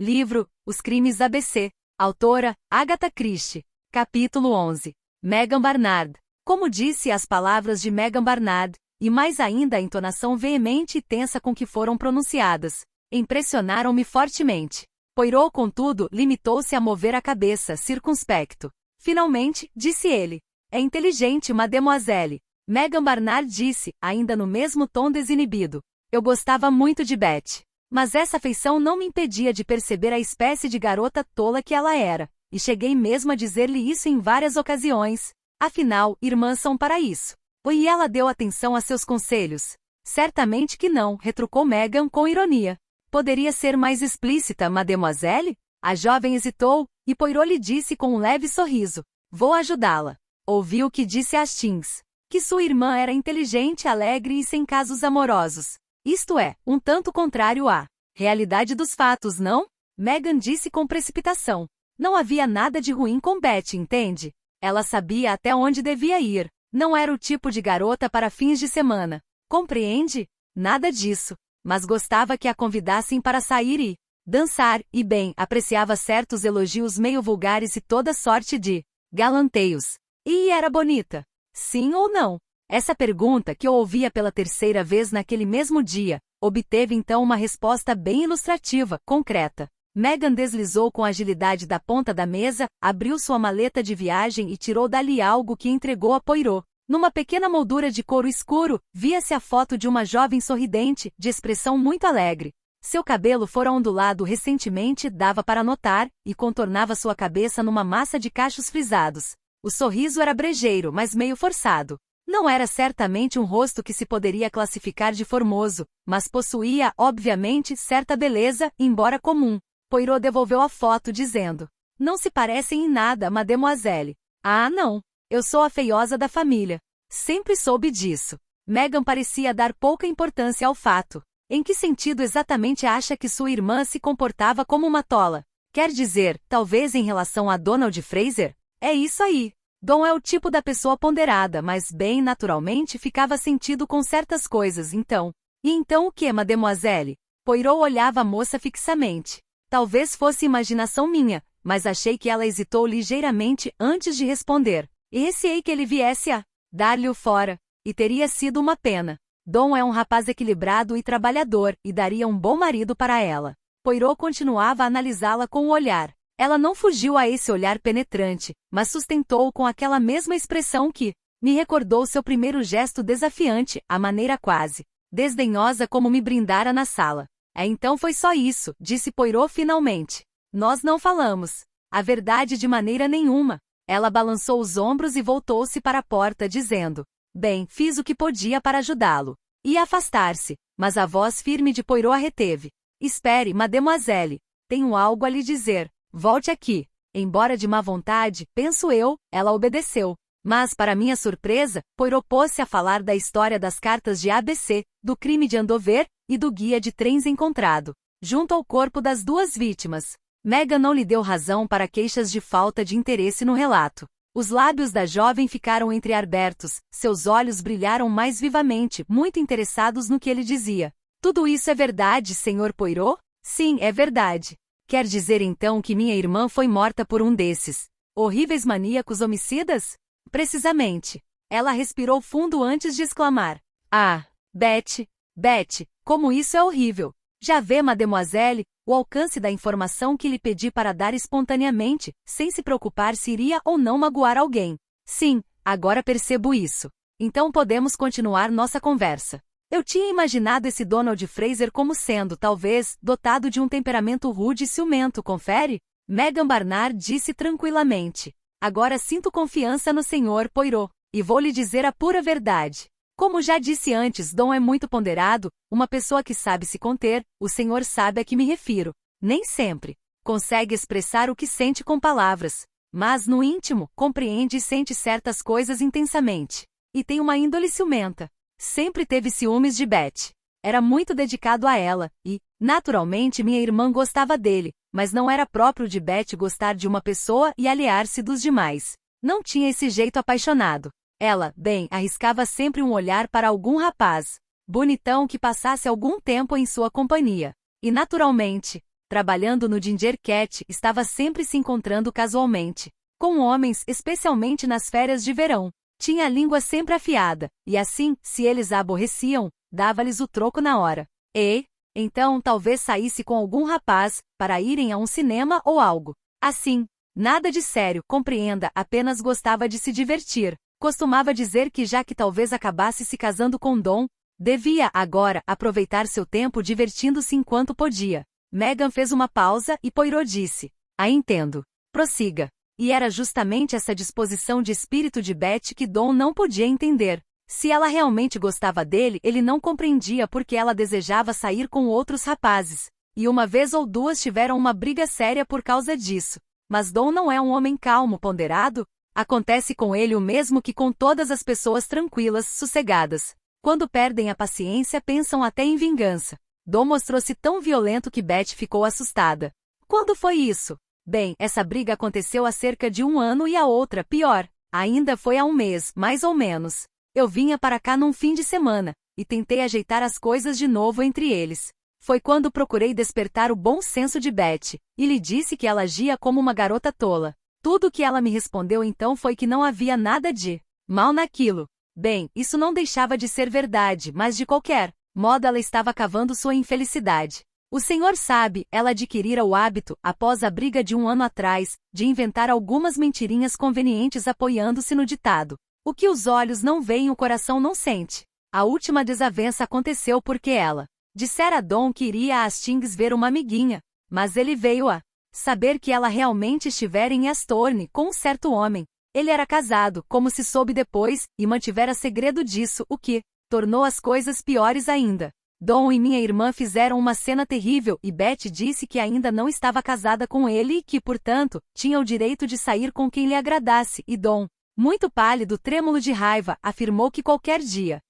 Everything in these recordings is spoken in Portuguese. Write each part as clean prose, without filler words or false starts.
Livro, Os Crimes ABC. Autora, Agatha Christie. Capítulo 11. Megan Barnard. Como disse, as palavras de Megan Barnard, e mais ainda a entonação veemente e tensa com que foram pronunciadas, impressionaram-me fortemente. Poirot, contudo, limitou-se a mover a cabeça, circunspecto. Finalmente, disse ele. É inteligente, mademoiselle. Megan Barnard disse, ainda no mesmo tom desinibido. Eu gostava muito de Beth. Mas essa afeição não me impedia de perceber a espécie de garota tola que ela era, e cheguei mesmo a dizer-lhe isso em várias ocasiões. Afinal, irmãs são para isso. E ela deu atenção a seus conselhos? Certamente que não, retrucou Megan com ironia. Poderia ser mais explícita, mademoiselle? A jovem hesitou, e Poirot lhe disse com um leve sorriso. Vou ajudá-la. Ouviu o que disse Hastings. Que sua irmã era inteligente, alegre e sem casos amorosos. Isto é, um tanto contrário à realidade dos fatos, não? Megan disse com precipitação. Não havia nada de ruim com Beth, entende? Ela sabia até onde devia ir. Não era o tipo de garota para fins de semana. Compreende? Nada disso. Mas gostava que a convidassem para sair e dançar, e bem, apreciava certos elogios meio vulgares e toda sorte de galanteios. E era bonita? Sim ou não? Essa pergunta, que eu ouvia pela terceira vez naquele mesmo dia, obteve então uma resposta bem ilustrativa, concreta. Megan deslizou com agilidade da ponta da mesa, abriu sua maleta de viagem e tirou dali algo que entregou a Poirot. Numa pequena moldura de couro escuro, via-se a foto de uma jovem sorridente, de expressão muito alegre. Seu cabelo fora ondulado recentemente, dava para notar, e contornava sua cabeça numa massa de cachos frisados. O sorriso era brejeiro, mas meio forçado. Não era certamente um rosto que se poderia classificar de formoso, mas possuía, obviamente, certa beleza, embora comum. Poirot devolveu a foto dizendo. Não se parecem em nada, mademoiselle. Ah, não. Eu sou a feiosa da família. Sempre soube disso. Megan parecia dar pouca importância ao fato. Em que sentido exatamente acha que sua irmã se comportava como uma tola? Quer dizer, talvez em relação a Donald Fraser? É isso aí. Dom é o tipo da pessoa ponderada, mas bem naturalmente ficava sentido com certas coisas, então. E então o que, mademoiselle? Poirot olhava a moça fixamente. Talvez fosse imaginação minha, mas achei que ela hesitou ligeiramente antes de responder. E receei que ele viesse a dar-lhe-o fora. E teria sido uma pena. Dom é um rapaz equilibrado e trabalhador, e daria um bom marido para ela. Poirot continuava a analisá-la com o olhar. Ela não fugiu a esse olhar penetrante, mas sustentou-o com aquela mesma expressão que me recordou seu primeiro gesto desafiante, a maneira quase desdenhosa como me brindara na sala. Então foi só isso, disse Poirot finalmente. Nós não falamos. A verdade de maneira nenhuma. Ela balançou os ombros e voltou-se para a porta dizendo. Bem, fiz o que podia para ajudá-lo. Ia afastar-se, mas a voz firme de Poirot a reteve. Espere, mademoiselle. Tenho algo a lhe dizer. Volte aqui. Embora de má vontade, penso eu, ela obedeceu. Mas, para minha surpresa, Poirot pôs-se a falar da história das cartas de ABC, do crime de Andover, e do guia de trens encontrado, junto ao corpo das duas vítimas. Megan não lhe deu razão para queixas de falta de interesse no relato. Os lábios da jovem ficaram entreabertos, seus olhos brilharam mais vivamente, muito interessados no que ele dizia. Tudo isso é verdade, Sr. Poirot? Sim, é verdade. Quer dizer então que minha irmã foi morta por um desses horríveis maníacos homicidas? Precisamente. Ela respirou fundo antes de exclamar. Ah, Beth, como isso é horrível. Já vê, mademoiselle, o alcance da informação que lhe pedi para dar espontaneamente, sem se preocupar se iria ou não magoar alguém. Sim, agora percebo isso. Então podemos continuar nossa conversa. Eu tinha imaginado esse Donald Fraser como sendo, talvez, dotado de um temperamento rude e ciumento, confere? Megan Barnard disse tranquilamente. Agora sinto confiança no Sr. Poirot, e vou lhe dizer a pura verdade. Como já disse antes, Dom é muito ponderado, uma pessoa que sabe se conter, o senhor sabe a que me refiro. Nem sempre consegue expressar o que sente com palavras, mas no íntimo, compreende e sente certas coisas intensamente. E tem uma índole ciumenta. Sempre teve ciúmes de Beth. Era muito dedicado a ela, e, naturalmente, minha irmã gostava dele, mas não era próprio de Beth gostar de uma pessoa e aliar-se dos demais. Não tinha esse jeito apaixonado. Ela, bem, arriscava sempre um olhar para algum rapaz bonitão que passasse algum tempo em sua companhia. E naturalmente, trabalhando no Ginger Cat, estava sempre se encontrando casualmente com homens, especialmente nas férias de verão. Tinha a língua sempre afiada, e assim, se eles a aborreciam, dava-lhes o troco na hora. E, então, talvez saísse com algum rapaz, para irem a um cinema ou algo assim. Nada de sério, compreenda, apenas gostava de se divertir. Costumava dizer que já que talvez acabasse se casando com Dom, devia, agora, aproveitar seu tempo divertindo-se enquanto podia. Megan fez uma pausa e Poirot disse: "Ah, entendo. Prossiga." E era justamente essa disposição de espírito de Beth que Dom não podia entender. Se ela realmente gostava dele, ele não compreendia por que ela desejava sair com outros rapazes. E uma vez ou duas tiveram uma briga séria por causa disso. Mas Dom não é um homem calmo, ponderado? Acontece com ele o mesmo que com todas as pessoas tranquilas, sossegadas. Quando perdem a paciência, pensam até em vingança. Dom mostrou-se tão violento que Beth ficou assustada. Quando foi isso? Bem, essa briga aconteceu há cerca de 1 ano e a outra, pior, ainda foi há 1 mês, mais ou menos. Eu vinha para cá num fim de semana, e tentei ajeitar as coisas de novo entre eles. Foi quando procurei despertar o bom senso de Beth, e lhe disse que ela agia como uma garota tola. Tudo o que ela me respondeu então foi que não havia nada de mal naquilo. Bem, isso não deixava de ser verdade, mas de qualquer modo ela estava cavando sua infelicidade. O senhor sabe, ela adquirira o hábito, após a briga de 1 ano atrás, de inventar algumas mentirinhas convenientes apoiando-se no ditado: "O que os olhos não veem o coração não sente." A última desavença aconteceu porque ela dissera a Dom que iria a Hastings ver uma amiguinha, mas ele veio a saber que ela realmente estivera em Astorne com um certo homem. Ele era casado, como se soube depois, e mantivera segredo disso, o que tornou as coisas piores ainda. Dom e minha irmã fizeram uma cena terrível e Beth disse que ainda não estava casada com ele e que, portanto, tinha o direito de sair com quem lhe agradasse, e Dom, muito pálido, trêmulo de raiva, afirmou que qualquer dia.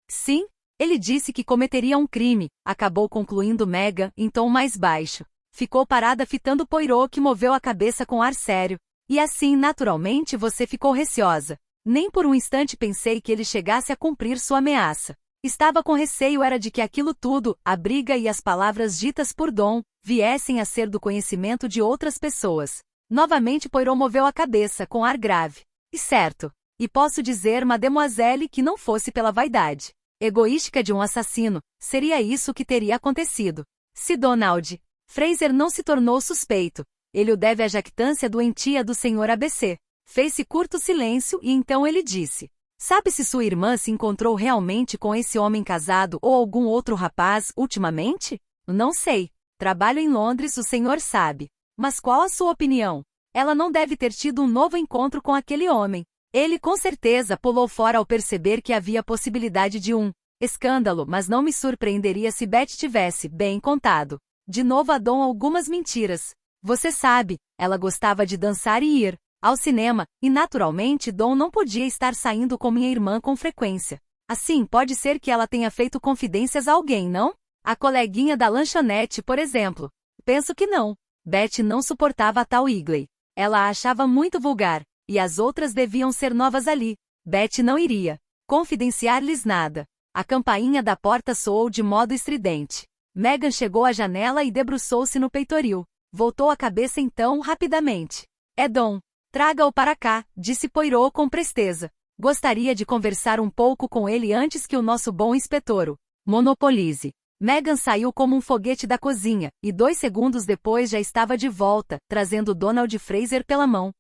Sim, ele disse que cometeria um crime, acabou concluindo Megan, em tom mais baixo. Ficou parada fitando Poirot, que moveu a cabeça com ar sério. E assim, naturalmente, você ficou receosa. Nem por um instante pensei que ele chegasse a cumprir sua ameaça. Estava com receio era de que aquilo tudo, a briga e as palavras ditas por Dom, viessem a ser do conhecimento de outras pessoas. Novamente Poirot moveu a cabeça, com ar grave. E certo. E posso dizer, mademoiselle, que não fosse pela vaidade egoística de um assassino, seria isso que teria acontecido. Se Donald Fraser não se tornou suspeito, ele o deve à jactância doentia do Sr. ABC. Fez-se curto silêncio e então ele disse: "Sabe se sua irmã se encontrou realmente com esse homem casado ou algum outro rapaz, ultimamente?" "Não sei. Trabalho em Londres, o senhor sabe. Mas qual a sua opinião?" "Ela não deve ter tido um novo encontro com aquele homem. Ele com certeza pulou fora ao perceber que havia possibilidade de um escândalo, mas não me surpreenderia se Beth tivesse, bem contado, de novo a Dom algumas mentiras. Você sabe, ela gostava de dançar e ir ao cinema, e naturalmente Dom não podia estar saindo com minha irmã com frequência. Assim, pode ser que ela tenha feito confidências a alguém, não? A coleguinha da lanchonete, por exemplo." "Penso que não." Beth não suportava a tal Igley. Ela a achava muito vulgar, e as outras deviam ser novas ali. Beth não iria confidenciar-lhes nada. A campainha da porta soou de modo estridente. Megan chegou à janela e debruçou-se no peitoril. Voltou a cabeça então, rapidamente. "É Dom. Traga-o para cá", disse Poirot com presteza. "Gostaria de conversar um pouco com ele antes que o nosso bom inspetor o monopolize." Megan saiu como um foguete da cozinha, e 2 segundos depois já estava de volta, trazendo Donald Fraser pela mão.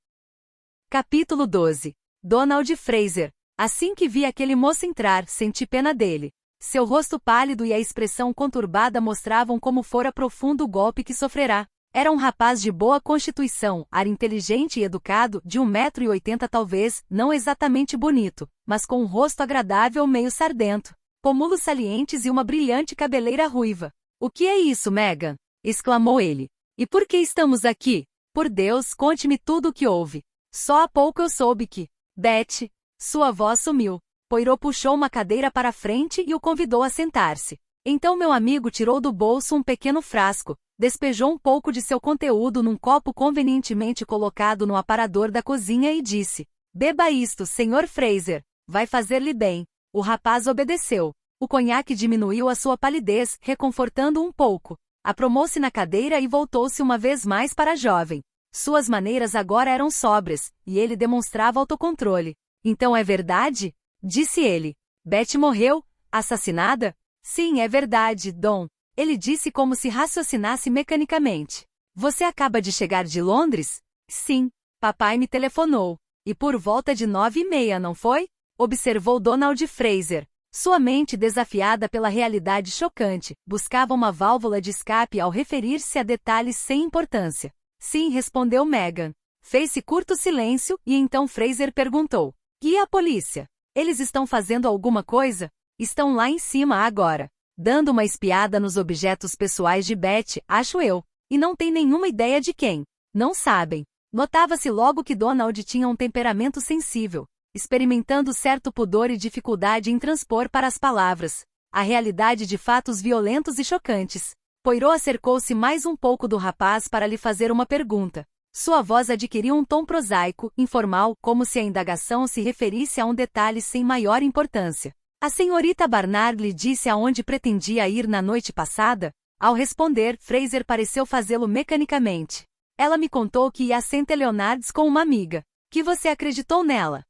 Capítulo 12. Donald Fraser. Assim que vi aquele moço entrar, senti pena dele. Seu rosto pálido e a expressão conturbada mostravam como fora profundo o golpe que sofrerá. Era um rapaz de boa constituição, ar inteligente e educado, de 1,80 m talvez, não exatamente bonito, mas com um rosto agradável meio sardento, pómulos salientes e uma brilhante cabeleira ruiva. "O que é isso, Megan?" exclamou ele. "E por que estamos aqui? Por Deus, conte-me tudo o que houve." "Só há pouco eu soube que..." "Beth..." Sua voz sumiu. Poirot puxou uma cadeira para a frente e o convidou a sentar-se. Então meu amigo tirou do bolso um pequeno frasco, despejou um pouco de seu conteúdo num copo convenientemente colocado no aparador da cozinha e disse: "Beba isto, Sr. Fraser. Vai fazer-lhe bem." O rapaz obedeceu. O conhaque diminuiu a sua palidez, reconfortando um pouco. Aprumou-se na cadeira e voltou-se uma vez mais para a jovem. Suas maneiras agora eram sóbrias, e ele demonstrava autocontrole. Então é verdade? Disse ele. Beth morreu? Assassinada? Sim, é verdade, Dom. Ele disse como se raciocinasse mecanicamente. Você acaba de chegar de Londres? Sim. Papai me telefonou. E por volta de 9h30, não foi? Observou Donald Fraser. Sua mente, desafiada pela realidade chocante, buscava uma válvula de escape ao referir-se a detalhes sem importância. Sim, respondeu Megan. Fez-se curto silêncio, e então Fraser perguntou. E a polícia? Eles estão fazendo alguma coisa? Estão lá em cima agora, dando uma espiada nos objetos pessoais de Beth, acho eu. E não tem nenhuma ideia de quem. Não sabem. Notava-se logo que Donald tinha um temperamento sensível, experimentando certo pudor e dificuldade em transpor para as palavras a realidade de fatos violentos e chocantes. Poirot acercou-se mais um pouco do rapaz para lhe fazer uma pergunta. Sua voz adquiriu um tom prosaico, informal, como se a indagação se referisse a um detalhe sem maior importância. A senhorita Barnard lhe disse aonde pretendia ir na noite passada? Ao responder, Fraser pareceu fazê-lo mecanicamente. Ela me contou que ia a St. Leonards com uma amiga. Que você acreditou nela?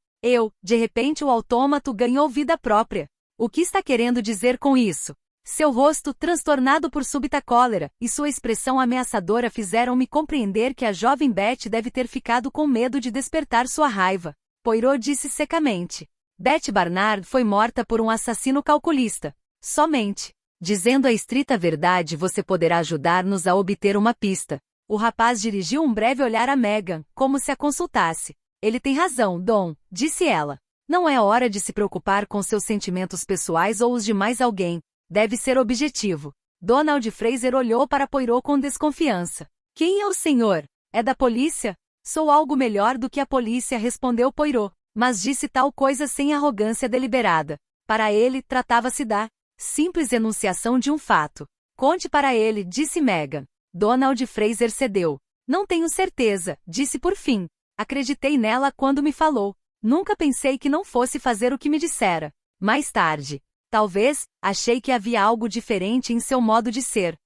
De repente o autômato ganhou vida própria. O que está querendo dizer com isso? Seu rosto, transtornado por súbita cólera, e sua expressão ameaçadora fizeram-me compreender que a jovem Beth deve ter ficado com medo de despertar sua raiva. Poirot disse secamente. Beth Barnard foi morta por um assassino calculista. Somente. Dizendo a estrita verdade, você poderá ajudar-nos a obter uma pista. O rapaz dirigiu um breve olhar a Megan, como se a consultasse. Ele tem razão, Dom, disse ela. Não é hora de se preocupar com seus sentimentos pessoais ou os de mais alguém. Deve ser objetivo. Donald Fraser olhou para Poirot com desconfiança. Quem é o senhor? É da polícia? Sou algo melhor do que a polícia, respondeu Poirot, mas disse tal coisa sem arrogância deliberada. Para ele, tratava-se da simples enunciação de um fato. Conte para ele, disse Megan. Donald Fraser cedeu. Não tenho certeza, disse por fim. Acreditei nela quando me falou. Nunca pensei que não fosse fazer o que me dissera. Mais tarde, talvez, achei que havia algo diferente em seu modo de ser.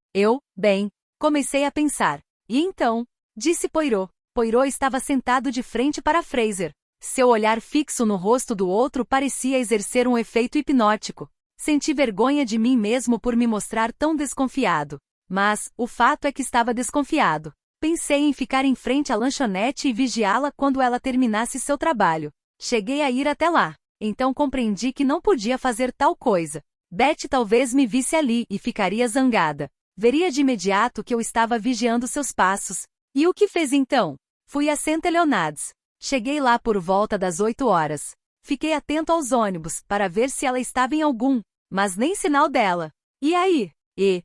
Comecei a pensar. E então? Disse Poirot. Poirot estava sentado de frente para Fraser. Seu olhar fixo no rosto do outro parecia exercer um efeito hipnótico. Senti vergonha de mim mesmo por me mostrar tão desconfiado. Mas, o fato é que estava desconfiado. Pensei em ficar em frente à lanchonete e vigiá-la quando ela terminasse seu trabalho. Cheguei a ir até lá. Então compreendi que não podia fazer tal coisa. Beth talvez me visse ali e ficaria zangada. Veria de imediato que eu estava vigiando seus passos. E o que fez então? Fui a St. Leonards. Cheguei lá por volta das 8h. Fiquei atento aos ônibus, para ver se ela estava em algum, mas nem sinal dela. E aí?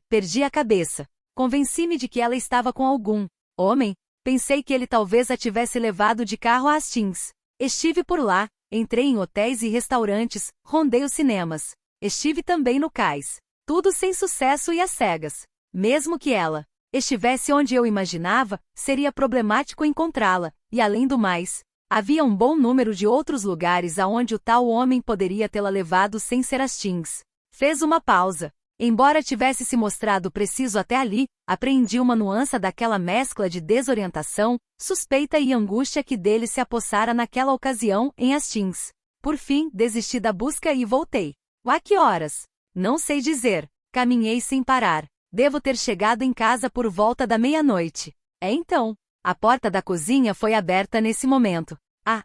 Perdi a cabeça. Convenci-me de que ela estava com algum homem. Pensei que ele talvez a tivesse levado de carro a Hastings. Estive por lá, entrei em hotéis e restaurantes, rondei os cinemas. Estive também no cais. Tudo sem sucesso e às cegas. Mesmo que ela estivesse onde eu imaginava, seria problemático encontrá-la, e além do mais, havia um bom número de outros lugares aonde o tal homem poderia tê-la levado sem ser Hastings. Fez uma pausa. Embora tivesse se mostrado preciso até ali, apreendi uma nuance daquela mescla de desorientação, suspeita e angústia que dele se apossara naquela ocasião em Hastings. Por fim, desisti da busca e voltei. A que horas? Não sei dizer. Caminhei sem parar. Devo ter chegado em casa por volta da meia-noite. Então. A porta da cozinha foi aberta nesse momento.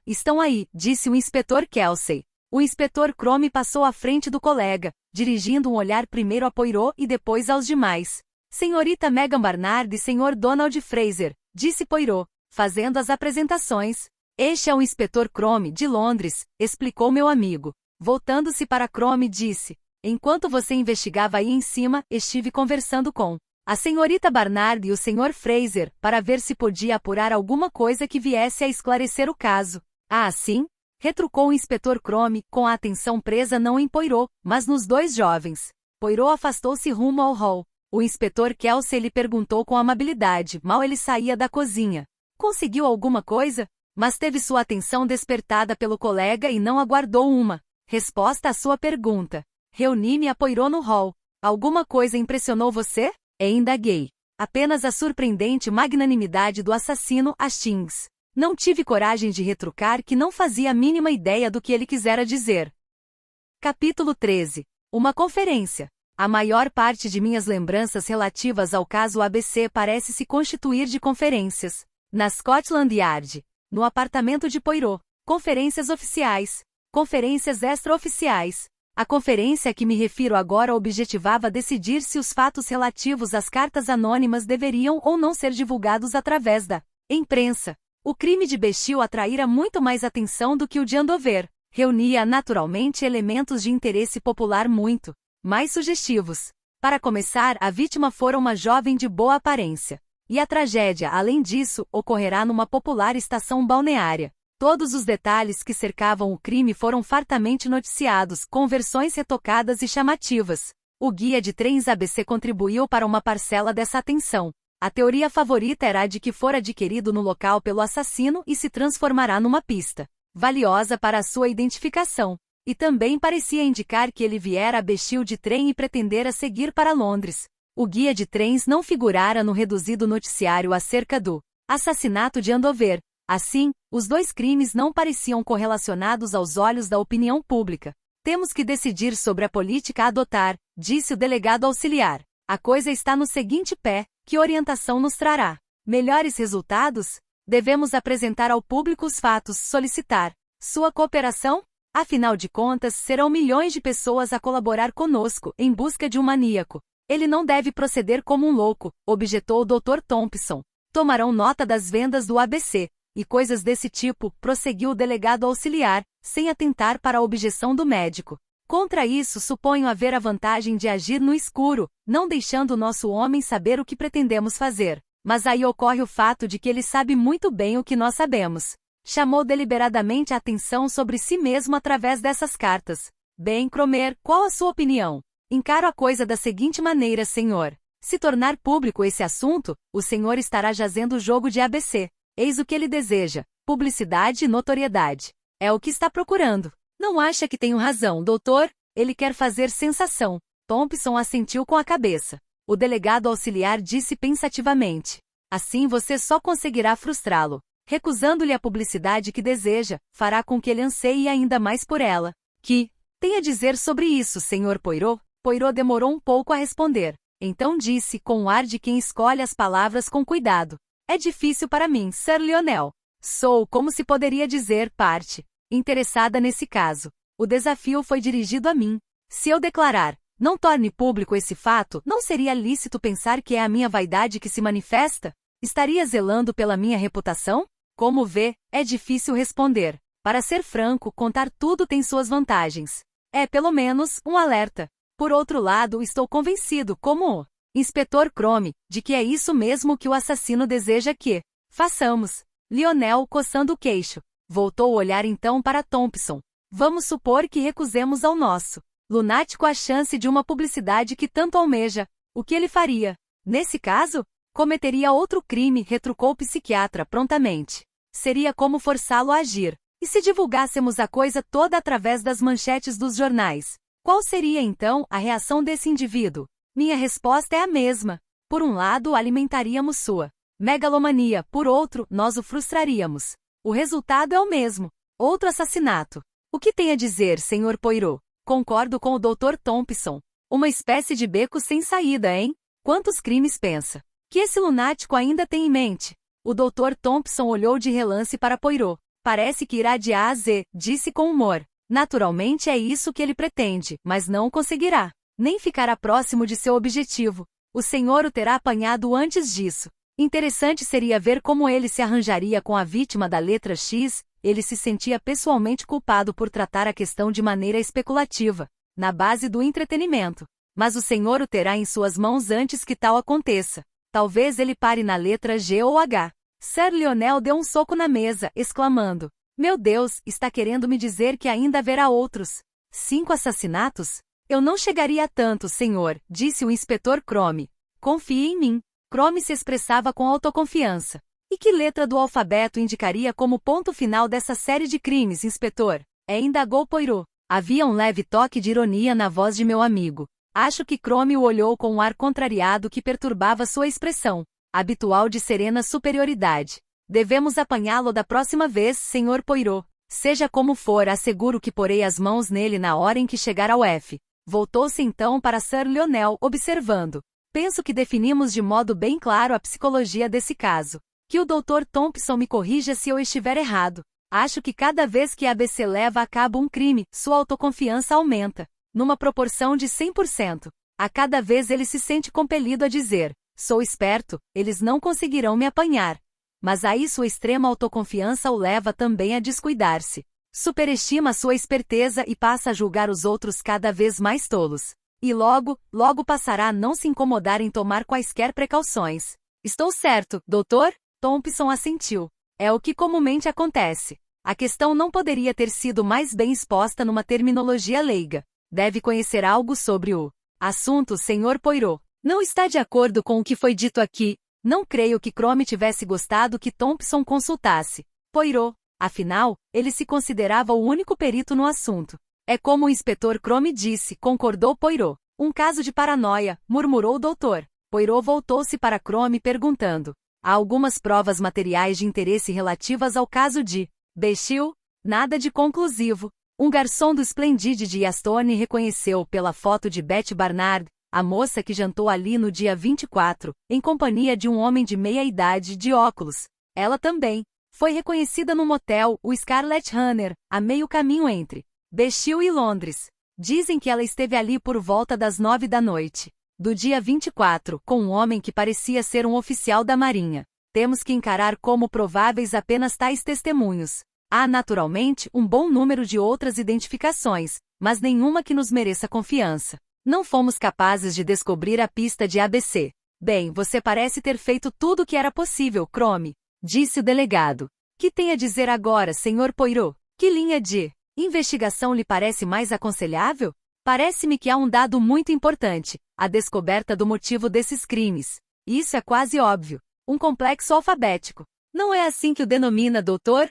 Estão aí, disse o inspetor Kelsey. O inspetor Crome passou à frente do colega, dirigindo um olhar primeiro a Poirot e depois aos demais. Senhorita Megan Barnard e senhor Donald Fraser, disse Poirot, fazendo as apresentações. Este é o inspetor Crome, de Londres, explicou meu amigo. Voltando-se para Crome, disse. Enquanto você investigava aí em cima, estive conversando com a senhorita Barnard e o senhor Fraser, para ver se podia apurar alguma coisa que viesse a esclarecer o caso. Sim? Retrucou o inspetor Crome, com a atenção presa não em Poirot, mas nos dois jovens. Poirot afastou-se rumo ao hall. O inspetor Kelsey lhe perguntou com amabilidade, mal ele saía da cozinha. Conseguiu alguma coisa? Mas teve sua atenção despertada pelo colega e não aguardou uma resposta à sua pergunta. Reuni-me a Poirot no hall. Alguma coisa impressionou você? E indaguei. Apenas a surpreendente magnanimidade do assassino Hastings. Não tive coragem de retrucar que não fazia a mínima ideia do que ele quisera dizer. Capítulo 13. Uma conferência. A maior parte de minhas lembranças relativas ao caso ABC parece se constituir de conferências. Na Scotland Yard. No apartamento de Poirot. Conferências oficiais. Conferências extraoficiais. A conferência a que me refiro agora objetivava decidir se os fatos relativos às cartas anônimas deveriam ou não ser divulgados através da imprensa. O crime de Bexhill atraíra muito mais atenção do que o de Andover. Reunia naturalmente elementos de interesse popular muito mais sugestivos. Para começar, a vítima fora uma jovem de boa aparência. E a tragédia, além disso, ocorrerá numa popular estação balneária. Todos os detalhes que cercavam o crime foram fartamente noticiados, com versões retocadas e chamativas. O guia de trens ABC contribuiu para uma parcela dessa atenção. A teoria favorita era a de que fora adquirido no local pelo assassino e se transformará numa pista valiosa para a sua identificação. E também parecia indicar que ele viera a Bexhill de trem e pretendera seguir para Londres. O guia de trens não figurara no reduzido noticiário acerca do assassinato de Andover. Assim, os dois crimes não pareciam correlacionados aos olhos da opinião pública. Temos que decidir sobre a política a adotar, disse o delegado auxiliar. A coisa está no seguinte pé: que orientação nos trará melhores resultados? Devemos apresentar ao público os fatos, solicitar sua cooperação? Afinal de contas, serão milhões de pessoas a colaborar conosco em busca de um maníaco. Ele não deve proceder como um louco, objetou o Dr. Thompson. Tomarão nota das vendas do ABC. E coisas desse tipo, prosseguiu o delegado auxiliar, sem atentar para a objeção do médico. Contra isso, suponho haver a vantagem de agir no escuro, não deixando o nosso homem saber o que pretendemos fazer. Mas aí ocorre o fato de que ele sabe muito bem o que nós sabemos. Chamou deliberadamente a atenção sobre si mesmo através dessas cartas. Bem, Cromer, qual a sua opinião? Encaro a coisa da seguinte maneira, senhor. Se tornar público esse assunto, o senhor estará jazendo o jogo de ABC. Eis o que ele deseja: publicidade e notoriedade. É o que está procurando. Não acha que tenho razão, doutor? Ele quer fazer sensação. Thompson assentiu com a cabeça. O delegado auxiliar disse pensativamente. Assim você só conseguirá frustrá-lo. Recusando-lhe a publicidade que deseja, fará com que ele anseie ainda mais por ela. Que tem a dizer sobre isso, Sr. Poirot? Poirot demorou um pouco a responder. Então disse, com o ar de quem escolhe as palavras com cuidado. É difícil para mim, Sir Lionel. Sou, como se poderia dizer, parte interessada nesse caso. O desafio foi dirigido a mim. Se eu declarar, não torne público esse fato, não seria lícito pensar que é a minha vaidade que se manifesta? Estaria zelando pela minha reputação? Como vê, é difícil responder. Para ser franco, contar tudo tem suas vantagens. É, pelo menos, um alerta. Por outro lado, estou convencido, como o inspetor Crome, de que é isso mesmo que o assassino deseja que façamos. Lionel, coçando o queixo, voltou o olhar então para Thompson. Vamos supor que recusemos ao nosso lunático a chance de uma publicidade que tanto almeja. O que ele faria? Nesse caso, cometeria outro crime, retrucou o psiquiatra prontamente. Seria como forçá-lo a agir. E se divulgássemos a coisa toda através das manchetes dos jornais? Qual seria então a reação desse indivíduo? Minha resposta é a mesma. Por um lado, alimentaríamos sua megalomania, por outro, nós o frustraríamos. O resultado é o mesmo. Outro assassinato. O que tem a dizer, Sr. Poirot? Concordo com o Dr. Thompson. Uma espécie de beco sem saída, hein? Quantos crimes pensa que esse lunático ainda tem em mente? O Dr. Thompson olhou de relance para Poirot. Parece que irá de A a Z, disse com humor. Naturalmente é isso que ele pretende, mas não conseguirá. Nem ficará próximo de seu objetivo. O senhor o terá apanhado antes disso. Interessante seria ver como ele se arranjaria com a vítima da letra X. Ele se sentia pessoalmente culpado por tratar a questão de maneira especulativa, na base do entretenimento. Mas o senhor o terá em suas mãos antes que tal aconteça. Talvez ele pare na letra G ou H. Sir Lionel deu um soco na mesa, exclamando: Meu Deus, está querendo me dizer que ainda haverá outros 5 assassinatos? Eu não chegaria a tanto, senhor, disse o inspetor Crome. Confie em mim. Crome se expressava com autoconfiança. E que letra do alfabeto indicaria como ponto final dessa série de crimes, inspetor? Indagou Poirot. Havia um leve toque de ironia na voz de meu amigo. Acho que Crome o olhou com um ar contrariado que perturbava sua expressão habitual de serena superioridade. Devemos apanhá-lo da próxima vez, Sr. Poirot. Seja como for, asseguro que porei as mãos nele na hora em que chegar ao F. Voltou-se então para Sir Lionel, observando. Penso que definimos de modo bem claro a psicologia desse caso. Que o Dr. Thompson me corrija se eu estiver errado. Acho que cada vez que a ABC leva a cabo um crime, sua autoconfiança aumenta, numa proporção de 100%. A cada vez ele se sente compelido a dizer, sou esperto, eles não conseguirão me apanhar. Mas aí sua extrema autoconfiança o leva também a descuidar-se. Superestima sua esperteza e passa a julgar os outros cada vez mais tolos. E logo passará a não se incomodar em tomar quaisquer precauções. Estou certo, doutor? Thompson assentiu. É o que comumente acontece. A questão não poderia ter sido mais bem exposta numa terminologia leiga. Deve conhecer algo sobre o assunto, Sr. Poirot. Não está de acordo com o que foi dito aqui. Não creio que Crome tivesse gostado que Thompson consultasse Poirot. Afinal, ele se considerava o único perito no assunto. É como o inspetor Crome disse, concordou Poirot. Um caso de paranoia, murmurou o doutor. Poirot voltou-se para Crome perguntando. Há algumas provas materiais de interesse relativas ao caso de Bechil? Nada de conclusivo. Um garçom do Splendid de Astorne reconheceu pela foto de Betty Barnard, a moça que jantou ali no dia 24, em companhia de um homem de meia-idade de óculos. Ela também foi reconhecida no motel, o Scarlet Runner, a meio caminho entre Bechil e Londres. Dizem que ela esteve ali por volta das 9 da noite, do dia 24, com um homem que parecia ser um oficial da Marinha. Temos que encarar como prováveis apenas tais testemunhos. Há, naturalmente, um bom número de outras identificações, mas nenhuma que nos mereça confiança. Não fomos capazes de descobrir a pista de ABC. Bem, você parece ter feito tudo o que era possível, Crome, disse o delegado. Que tem a dizer agora, Sr. Poirot? Que linha de investigação lhe parece mais aconselhável? Parece-me que há um dado muito importante, a descoberta do motivo desses crimes. Isso é quase óbvio. Um complexo alfabético. Não é assim que o denomina, doutor?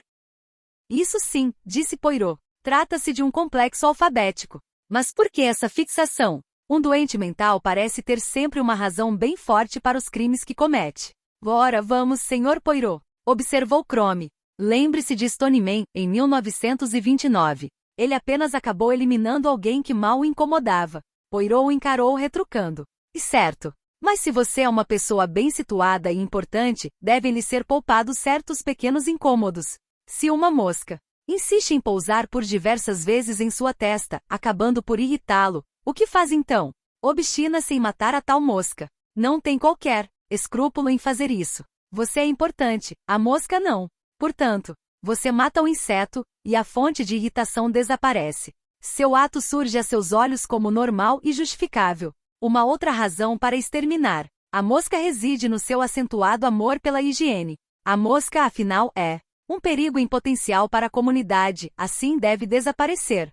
Isso sim, disse Poirot. Trata-se de um complexo alfabético. Mas por que essa fixação? Um doente mental parece ter sempre uma razão bem forte para os crimes que comete. Ora, vamos, Sr. Poirot, observou Crome. Lembre-se de Stoneman, em 1929. Ele apenas acabou eliminando alguém que mal o incomodava. Poirot o encarou retrucando. E certo. Mas se você é uma pessoa bem situada e importante, devem-lhe ser poupados certos pequenos incômodos. Se uma mosca insiste em pousar por diversas vezes em sua testa, acabando por irritá-lo, o que faz então? Obstina-se em matar a tal mosca. Não tem qualquer escrúpulo em fazer isso. Você é importante, a mosca não. Portanto, você mata o inseto, e a fonte de irritação desaparece. Seu ato surge a seus olhos como normal e justificável. Uma outra razão para exterminar. A mosca reside no seu acentuado amor pela higiene. A mosca, afinal, é um perigo em potencial para a comunidade, assim deve desaparecer.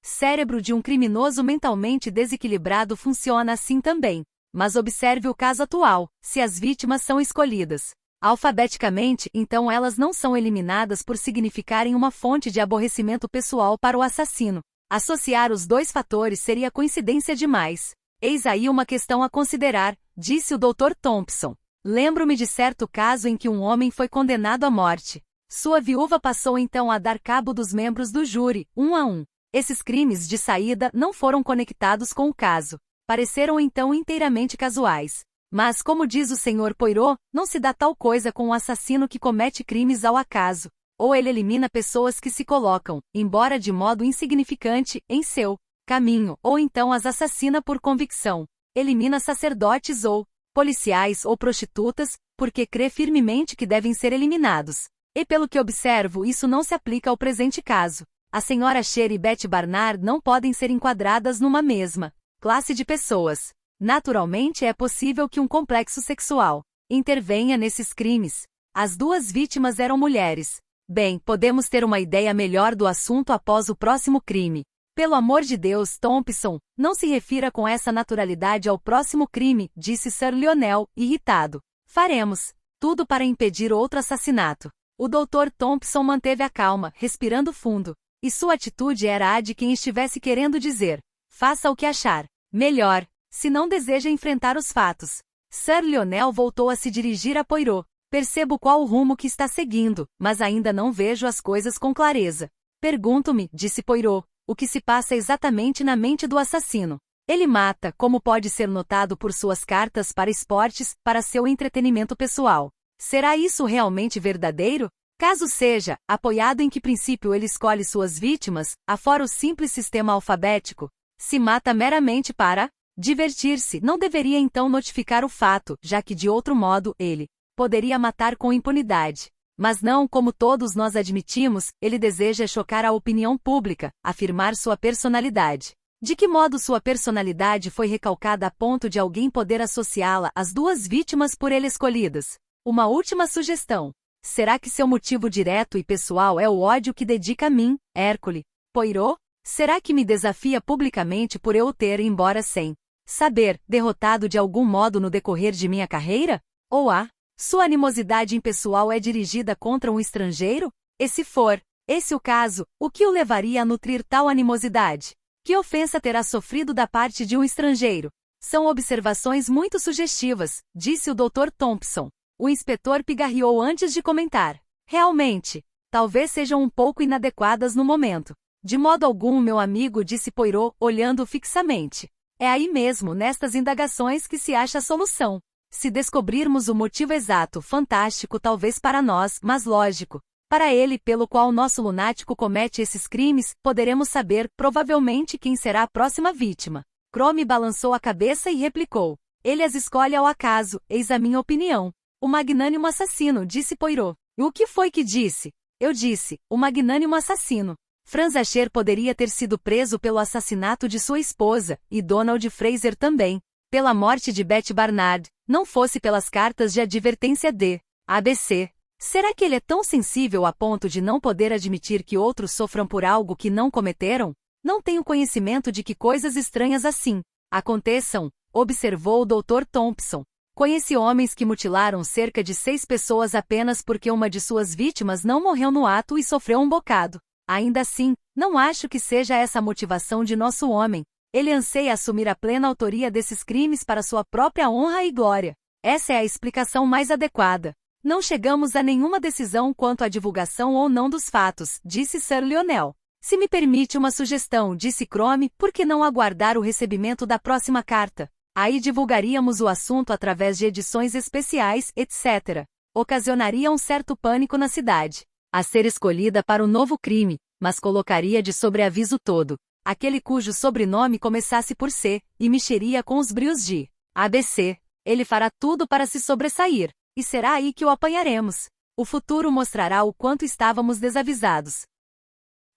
Cérebro de um criminoso mentalmente desequilibrado funciona assim também. Mas observe o caso atual, se as vítimas são escolhidas alfabeticamente, então elas não são eliminadas por significarem uma fonte de aborrecimento pessoal para o assassino. Associar os dois fatores seria coincidência demais. Eis aí uma questão a considerar, disse o Dr. Thompson. Lembro-me de certo caso em que um homem foi condenado à morte. Sua viúva passou então a dar cabo dos membros do júri, um a um. Esses crimes de saída não foram conectados com o caso. Pareceram então inteiramente casuais. Mas, como diz o Sr. Poirot, não se dá tal coisa com um assassino que comete crimes ao acaso. Ou ele elimina pessoas que se colocam, embora de modo insignificante, em seu caminho, ou então as assassina por convicção. Elimina sacerdotes ou policiais ou prostitutas, porque crê firmemente que devem ser eliminados. E pelo que observo, isso não se aplica ao presente caso. A Sra. Cher e Betty Barnard não podem ser enquadradas numa mesma classe de pessoas. Naturalmente é possível que um complexo sexual intervenha nesses crimes. As duas vítimas eram mulheres. Bem, podemos ter uma ideia melhor do assunto após o próximo crime. Pelo amor de Deus, Thompson, não se refira com essa naturalidade ao próximo crime, disse Sir Lionel, irritado. Faremos tudo para impedir outro assassinato. O Dr. Thompson manteve a calma, respirando fundo. E sua atitude era a de quem estivesse querendo dizer: faça o que achar. Melhor, se não deseja enfrentar os fatos. Sir Lionel voltou a se dirigir a Poirot. Percebo qual o rumo que está seguindo, mas ainda não vejo as coisas com clareza. Pergunto-me, disse Poirot, o que se passa exatamente na mente do assassino. Ele mata, como pode ser notado por suas cartas para esportes, para seu entretenimento pessoal. Será isso realmente verdadeiro? Caso seja, apoiado em que princípio ele escolhe suas vítimas, afora o simples sistema alfabético, se mata meramente para divertir-se, não deveria então notificar o fato, já que de outro modo, ele poderia matar com impunidade. Mas não, como todos nós admitimos, ele deseja chocar a opinião pública, afirmar sua personalidade. De que modo sua personalidade foi recalcada a ponto de alguém poder associá-la às duas vítimas por ele escolhidas? Uma última sugestão. Será que seu motivo direto e pessoal é o ódio que dedica a mim, Hércules Poirot? Será que me desafia publicamente por eu o ter, embora sem saber, derrotado de algum modo no decorrer de minha carreira? Ou sua animosidade impessoal é dirigida contra um estrangeiro? E se for esse o caso, o que o levaria a nutrir tal animosidade? Que ofensa terá sofrido da parte de um estrangeiro? São observações muito sugestivas, disse o Dr. Thompson. O inspetor pigarreou antes de comentar. Realmente, talvez sejam um pouco inadequadas no momento. De modo algum, meu amigo, disse Poirot, olhando fixamente. É aí mesmo, nestas indagações, que se acha a solução. Se descobrirmos o motivo exato, fantástico talvez para nós, mas lógico, para ele pelo qual nosso lunático comete esses crimes, poderemos saber, provavelmente, quem será a próxima vítima. Crome balançou a cabeça e replicou. Ele as escolhe ao acaso, eis a minha opinião. O magnânimo assassino, disse Poirot. E o que foi que disse? Eu disse, o magnânimo assassino. Franz Asher poderia ter sido preso pelo assassinato de sua esposa, e Donald Fraser também, pela morte de Betty Barnard, não fosse pelas cartas de advertência de ABC. Será que ele é tão sensível a ponto de não poder admitir que outros sofram por algo que não cometeram? Não tenho conhecimento de que coisas estranhas assim aconteçam, observou o Dr. Thompson. Conheci homens que mutilaram cerca de 6 pessoas apenas porque uma de suas vítimas não morreu no ato e sofreu um bocado. Ainda assim, não acho que seja essa a motivação de nosso homem. Ele anseia assumir a plena autoria desses crimes para sua própria honra e glória. Essa é a explicação mais adequada. Não chegamos a nenhuma decisão quanto à divulgação ou não dos fatos, disse Sir Lionel. Se me permite uma sugestão, disse Crome, por que não aguardar o recebimento da próxima carta? Aí divulgaríamos o assunto através de edições especiais, etc. Ocasionaria um certo pânico na cidade. A ser escolhida para o novo crime, mas colocaria de sobreaviso todo aquele cujo sobrenome começasse por C, e mexeria com os brios de ABC. Ele fará tudo para se sobressair, e será aí que o apanharemos. O futuro mostrará o quanto estávamos desavisados.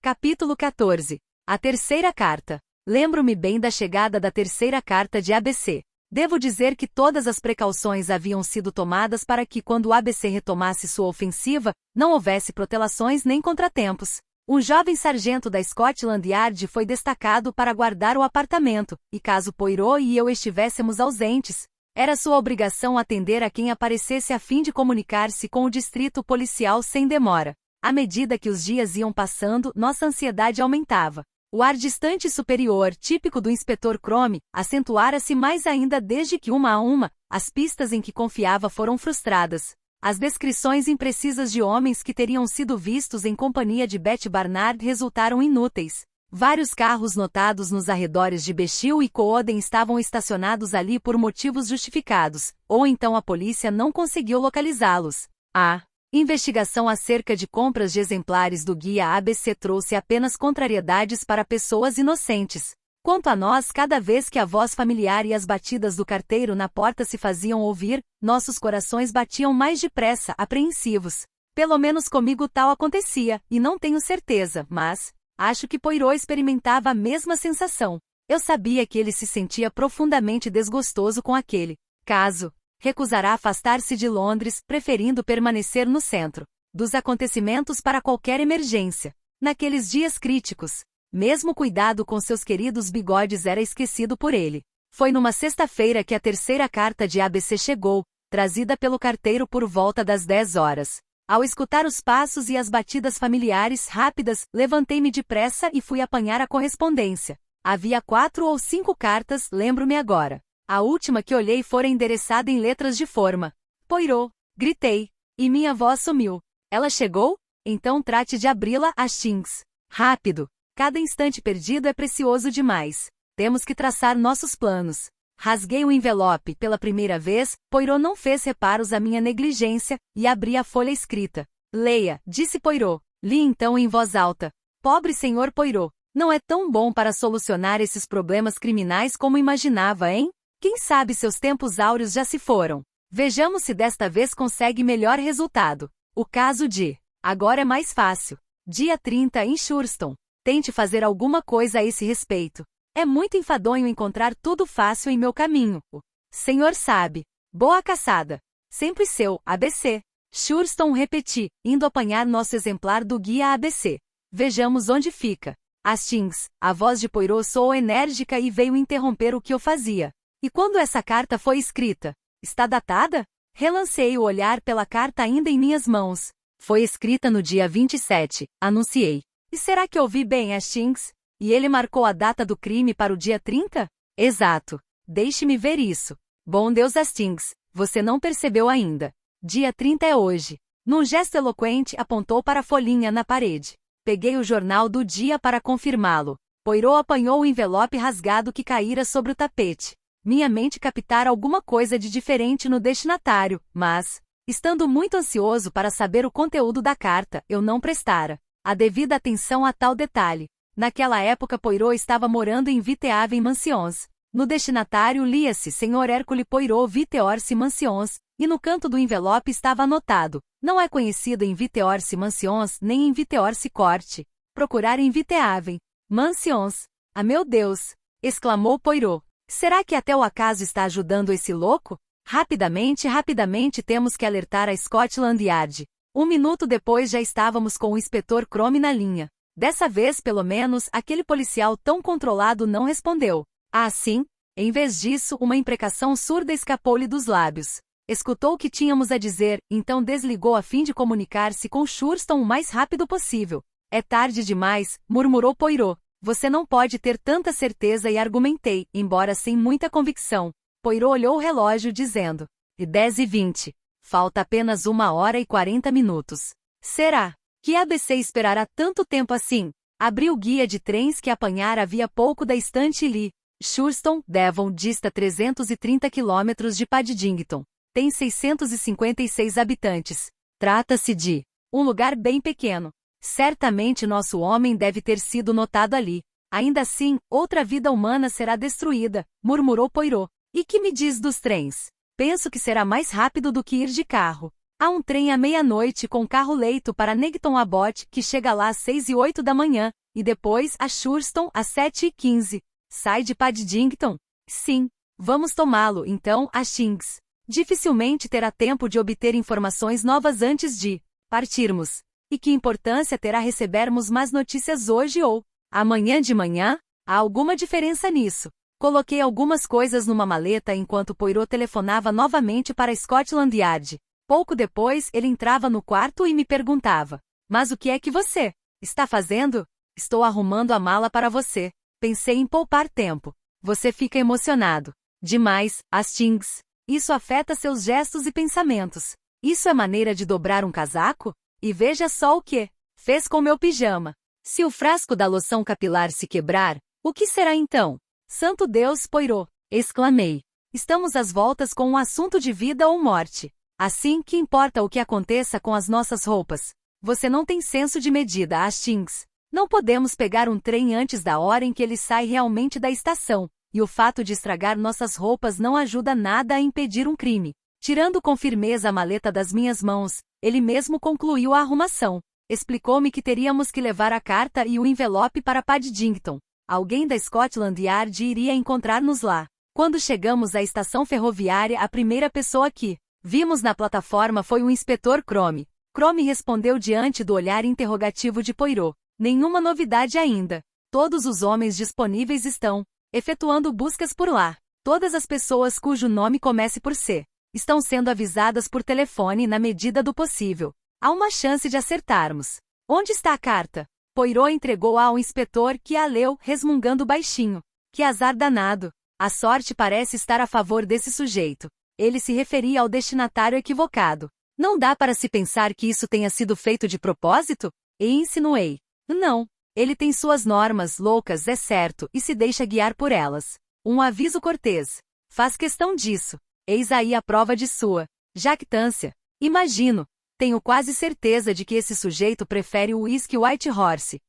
Capítulo 14. A terceira carta. Lembro-me bem da chegada da terceira carta de ABC. Devo dizer que todas as precauções haviam sido tomadas para que, quando o ABC retomasse sua ofensiva, não houvesse protelações nem contratempos. Um jovem sargento da Scotland Yard foi destacado para guardar o apartamento, e caso Poirot e eu estivéssemos ausentes, era sua obrigação atender a quem aparecesse a fim de comunicar-se com o distrito policial sem demora. À medida que os dias iam passando, nossa ansiedade aumentava. O ar distante e superior, típico do inspetor Crome, acentuara-se mais ainda desde que, uma a uma, as pistas em que confiava foram frustradas. As descrições imprecisas de homens que teriam sido vistos em companhia de Betty Barnard resultaram inúteis. Vários carros notados nos arredores de Bexhill e Cooden estavam estacionados ali por motivos justificados, ou então a polícia não conseguiu localizá-los. A investigação acerca de compras de exemplares do guia ABC trouxe apenas contrariedades para pessoas inocentes. Quanto a nós, cada vez que a voz familiar e as batidas do carteiro na porta se faziam ouvir, nossos corações batiam mais depressa, apreensivos. Pelo menos comigo tal acontecia, e não tenho certeza, mas acho que Poirot experimentava a mesma sensação. Eu sabia que ele se sentia profundamente desgostoso com aquele caso. Recusará afastar-se de Londres, preferindo permanecer no centro dos acontecimentos para qualquer emergência. Naqueles dias críticos, mesmo cuidado com seus queridos bigodes era esquecido por ele. Foi numa sexta-feira que a terceira carta de ABC chegou, trazida pelo carteiro por volta das 10 horas. Ao escutar os passos e as batidas familiares rápidas, levantei-me depressa e fui apanhar a correspondência. Havia 4 ou 5 cartas, lembro-me agora. A última que olhei fora endereçada em letras de forma. Poirot, gritei. E minha voz sumiu. Ela chegou? Então trate de abri-la, Hastings. Rápido. Cada instante perdido é precioso demais. Temos que traçar nossos planos. Rasguei o envelope pela primeira vez, Poirot não fez reparos à minha negligência, e abri a folha escrita. Leia, disse Poirot. Li então em voz alta. Pobre senhor Poirot, não é tão bom para solucionar esses problemas criminais como imaginava, hein? Quem sabe seus tempos áureos já se foram. Vejamos se desta vez consegue melhor resultado. O caso de... Agora é mais fácil. Dia 30 em Shurston. Tente fazer alguma coisa a esse respeito. É muito enfadonho encontrar tudo fácil em meu caminho. O senhor sabe. Boa caçada. Sempre seu, ABC. Shurston repeti, indo apanhar nosso exemplar do guia ABC. Vejamos onde fica. Hastings, a voz de Poirot soou enérgica e veio interromper o que eu fazia. E quando essa carta foi escrita? Está datada? Relancei o olhar pela carta ainda em minhas mãos. Foi escrita no dia 27, anunciei. E será que ouvi bem, Hastings? E ele marcou a data do crime para o dia 30? Exato. Deixe-me ver isso. Bom Deus, Hastings, você não percebeu ainda. Dia 30 é hoje. Num gesto eloquente, apontou para a folhinha na parede. Peguei o jornal do dia para confirmá-lo. Poirot apanhou o envelope rasgado que caíra sobre o tapete. Minha mente captara alguma coisa de diferente no destinatário, mas, estando muito ansioso para saber o conteúdo da carta, eu não prestara a devida atenção a tal detalhe. Naquela época Poirot estava morando em Viteaven Mansions. No destinatário lia-se Sr. Hercule Poirot Viteorce Mansions, e no canto do envelope estava anotado, não é conhecido em Viteorce Mansions nem em Viteorce Court. Procurar em Viteaven Mansions. Ah, meu Deus! Exclamou Poirot. Será que até o acaso está ajudando esse louco? Rapidamente temos que alertar a Scotland Yard. 1 minuto depois já estávamos com o inspetor Crome na linha. Dessa vez, pelo menos, aquele policial tão controlado não respondeu. Ah, sim? Em vez disso, uma imprecação surda escapou-lhe dos lábios. Escutou o que tínhamos a dizer, então desligou a fim de comunicar-se com Shurston o mais rápido possível. É tarde demais, murmurou Poirot. Você não pode ter tanta certeza e argumentei, embora sem muita convicção. Poirot olhou o relógio dizendo. E 10h20. Falta apenas 1h40. Será que a ABC esperará tanto tempo assim? Abri o guia de trens que apanhara havia pouco da estante e li. Shurston, Devon, dista 330 km de Paddington. Tem 656 habitantes. Trata-se de um lugar bem pequeno. Certamente nosso homem deve ter sido notado ali. Ainda assim, outra vida humana será destruída, murmurou Poirot. E que me diz dos trens? Penso que será mais rápido do que ir de carro. Há um trem à meia-noite com carro-leito para Negton Abbot que chega lá às 6h08 da manhã, e depois a Shurston às 7h15. Sai de Paddington? Sim. Vamos tomá-lo, então, Hastings. Dificilmente terá tempo de obter informações novas antes de partirmos. E que importância terá recebermos más notícias hoje ou amanhã de manhã? Há alguma diferença nisso? Coloquei algumas coisas numa maleta enquanto Poirot telefonava novamente para Scotland Yard. Pouco depois, ele entrava no quarto e me perguntava. Mas o que é que você está fazendo? Estou arrumando a mala para você. Pensei em poupar tempo. Você fica emocionado. Demais, Hastings. Isso afeta seus gestos e pensamentos. Isso é maneira de dobrar um casaco? E veja só o que fez com meu pijama. Se o frasco da loção capilar se quebrar, o que será então? Santo Deus, Poirot! Exclamei. Estamos às voltas com um assunto de vida ou morte. Assim, que importa o que aconteça com as nossas roupas? Você não tem senso de medida, Hastings. Não podemos pegar um trem antes da hora em que ele sai realmente da estação, e o fato de estragar nossas roupas não ajuda nada a impedir um crime. Tirando com firmeza a maleta das minhas mãos, ele mesmo concluiu a arrumação. Explicou-me que teríamos que levar a carta e o envelope para Paddington. Alguém da Scotland Yard iria encontrar-nos lá. Quando chegamos à estação ferroviária, a primeira pessoa que vimos na plataforma foi o inspetor Crome. Crome respondeu diante do olhar interrogativo de Poirot. Nenhuma novidade ainda. Todos os homens disponíveis estão efetuando buscas por lá. Todas as pessoas cujo nome comece por C estão sendo avisadas por telefone na medida do possível. Há uma chance de acertarmos. Onde está a carta? Poirot entregou-a ao inspetor que a leu, resmungando baixinho. Que azar danado. A sorte parece estar a favor desse sujeito. Ele se referia ao destinatário equivocado. Não dá para se pensar que isso tenha sido feito de propósito? E insinuei. Não. Ele tem suas normas loucas, é certo, e se deixa guiar por elas. Um aviso cortês. Faz questão disso. Eis aí a prova de sua jactância. Imagino. Tenho quase certeza de que esse sujeito prefere o uísque White Horse.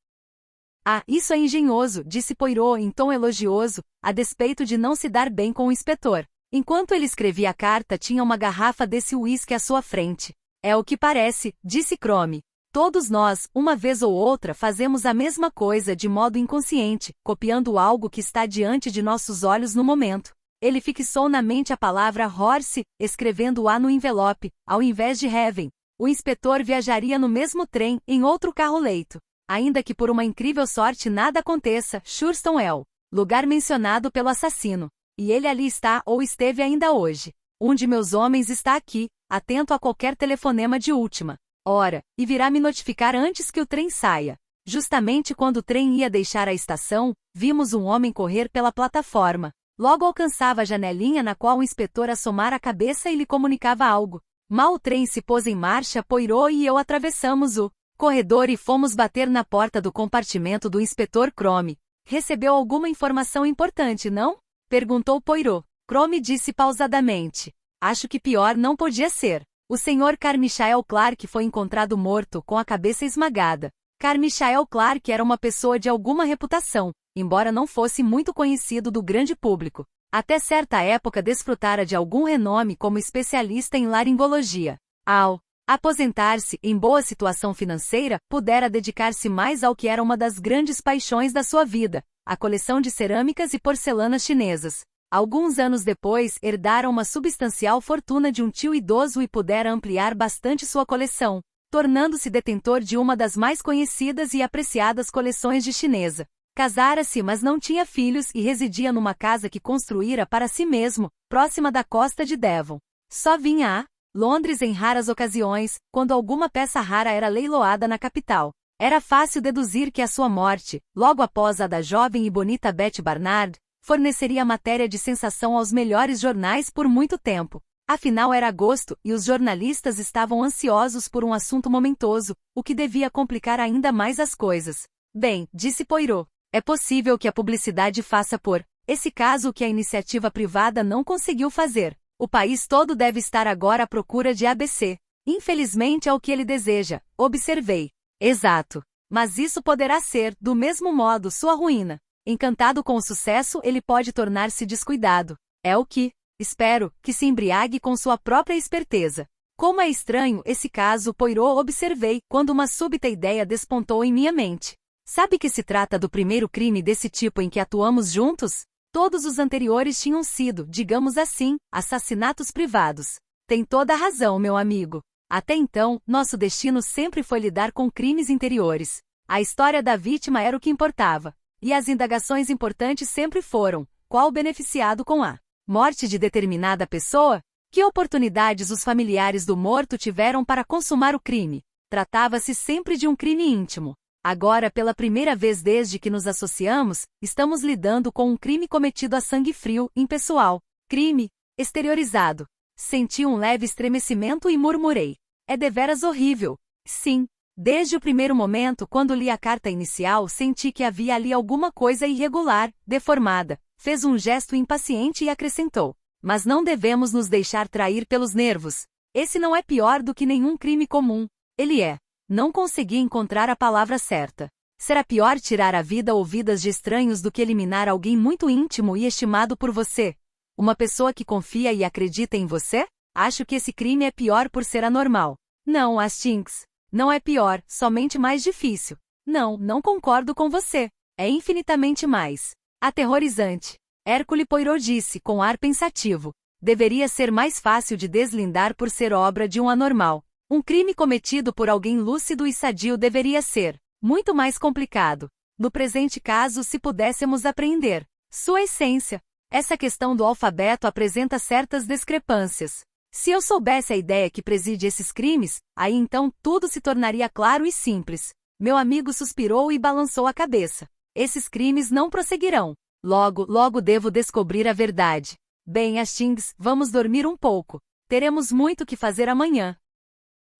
Ah, isso é engenhoso, disse Poirot em tom elogioso, a despeito de não se dar bem com o inspetor. Enquanto ele escrevia a carta, tinha uma garrafa desse uísque à sua frente. É o que parece, disse Crome. Todos nós, uma vez ou outra, fazemos a mesma coisa de modo inconsciente, copiando algo que está diante de nossos olhos no momento. Ele fixou na mente a palavra horse, escrevendo-a no envelope, ao invés de heaven. O inspetor viajaria no mesmo trem, em outro carro-leito. Ainda que por uma incrível sorte nada aconteça, Shurston é o lugar mencionado pelo assassino. E ele ali está ou esteve ainda hoje. Um de meus homens está aqui, atento a qualquer telefonema de última hora, e virá me notificar antes que o trem saia. Justamente quando o trem ia deixar a estação, vimos um homem correr pela plataforma. Logo alcançava a janelinha na qual o inspetor assomara a cabeça e lhe comunicava algo. Mal o trem se pôs em marcha, Poirot e eu atravessamos o corredor e fomos bater na porta do compartimento do inspetor Crome. Recebeu alguma informação importante, não? Perguntou Poirot. Crome disse pausadamente. Acho que pior não podia ser. O Sr. Carmichael Clark foi encontrado morto, com a cabeça esmagada. Carmichael Clark era uma pessoa de alguma reputação, embora não fosse muito conhecido do grande público. Até certa época desfrutara de algum renome como especialista em laringologia. Ao aposentar-se, em boa situação financeira, pudera dedicar-se mais ao que era uma das grandes paixões da sua vida, a coleção de cerâmicas e porcelanas chinesas. Alguns anos depois, herdara uma substancial fortuna de um tio idoso e pudera ampliar bastante sua coleção, tornando-se detentor de uma das mais conhecidas e apreciadas coleções de chinesa. Casara-se, mas não tinha filhos e residia numa casa que construíra para si mesmo, próxima da costa de Devon. Só vinha a Londres em raras ocasiões, quando alguma peça rara era leiloada na capital. Era fácil deduzir que a sua morte, logo após a da jovem e bonita Betty Barnard, forneceria matéria de sensação aos melhores jornais por muito tempo. Afinal era agosto, e os jornalistas estavam ansiosos por um assunto momentoso, o que devia complicar ainda mais as coisas. Bem, disse Poirot, é possível que a publicidade faça por esse caso o que a iniciativa privada não conseguiu fazer. O país todo deve estar agora à procura de ABC. Infelizmente é o que ele deseja, observei. Exato. Mas isso poderá ser, do mesmo modo, sua ruína. Encantado com o sucesso, ele pode tornar-se descuidado. É o que, espero, que se embriague com sua própria esperteza. Como é estranho esse caso, Poirot, observei, quando uma súbita ideia despontou em minha mente. Sabe que se trata do primeiro crime desse tipo em que atuamos juntos? Todos os anteriores tinham sido, digamos assim, assassinatos privados. Tem toda a razão, meu amigo. Até então, nosso destino sempre foi lidar com crimes interiores. A história da vítima era o que importava. E as indagações importantes sempre foram: qual o beneficiado com a morte de determinada pessoa? Que oportunidades os familiares do morto tiveram para consumar o crime? Tratava-se sempre de um crime íntimo. Agora, pela primeira vez desde que nos associamos, estamos lidando com um crime cometido a sangue frio, impessoal. Crime exteriorizado. Senti um leve estremecimento e murmurei. É deveras horrível. Sim. Desde o primeiro momento, quando li a carta inicial, senti que havia ali alguma coisa irregular, deformada. Fez um gesto impaciente e acrescentou. Mas não devemos nos deixar trair pelos nervos. Esse não é pior do que nenhum crime comum. Ele é. Não consegui encontrar a palavra certa. Será pior tirar a vida ou vidas de estranhos do que eliminar alguém muito íntimo e estimado por você? Uma pessoa que confia e acredita em você? Acho que esse crime é pior por ser anormal. Não, Hastings. Não é pior, somente mais difícil. Não concordo com você. É infinitamente mais aterrorizante. Hercule Poirot disse, com ar pensativo. Deveria ser mais fácil de deslindar por ser obra de um anormal. Um crime cometido por alguém lúcido e sadio deveria ser muito mais complicado. No presente caso, se pudéssemos apreender sua essência. Essa questão do alfabeto apresenta certas discrepâncias. Se eu soubesse a ideia que preside esses crimes, aí então tudo se tornaria claro e simples. Meu amigo suspirou e balançou a cabeça. Esses crimes não prosseguirão. Logo devo descobrir a verdade. Bem, Hastings, vamos dormir um pouco. Teremos muito que fazer amanhã.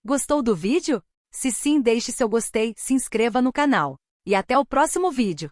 Gostou do vídeo? Se sim, deixe seu gostei, se inscreva no canal. E até o próximo vídeo.